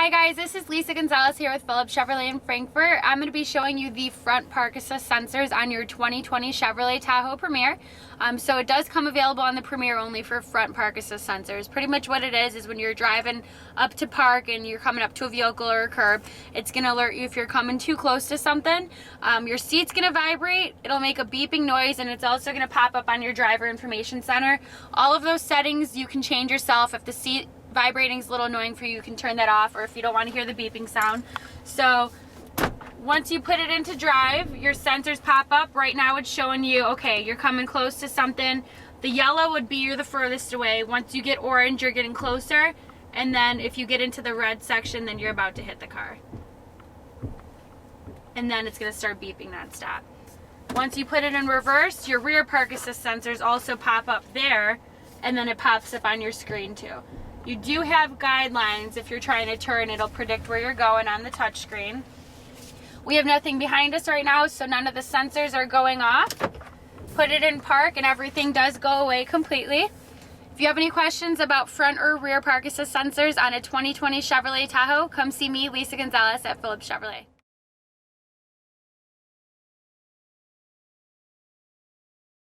Hi guys, this is Lisa Gonzalez here with Phillips Chevrolet in Frankfort. I'm going to be showing you the front park assist sensors on your 2020 Chevrolet Tahoe Premiere. So it does come available on the Premiere only for front park assist sensors. Pretty much what it is when you're driving up to park and you're coming up to a vehicle or a curb, it's going to alert you if you're coming too close to something. Your seat's going to vibrate, it'll make a beeping noise, and it's also going to pop up on your driver information center. All of those settings you can change yourself. If the seat vibrating is a little annoying for you, you can turn that off, or if you don't want to hear the beeping sound. So once you put it into drive, your sensors pop up. Right now it's showing you, okay, you're coming close to something. The yellow would be you're the furthest away. Once you get orange, you're getting closer. And then if you get into the red section, then you're about to hit the car. And then it's going to start beeping nonstop. Once you put it in reverse, your rear park assist sensors also pop up there, and then it pops up on your screen too. You do have guidelines. If you're trying to turn, it'll predict where you're going on the touch screen. We have nothing behind us right now, so none of the sensors are going off. Put it in park and everything does go away completely. If you have any questions about front or rear park assist sensors on a 2020 Chevrolet Tahoe, come see me, Lisa Gonzalez at Phillips Chevrolet.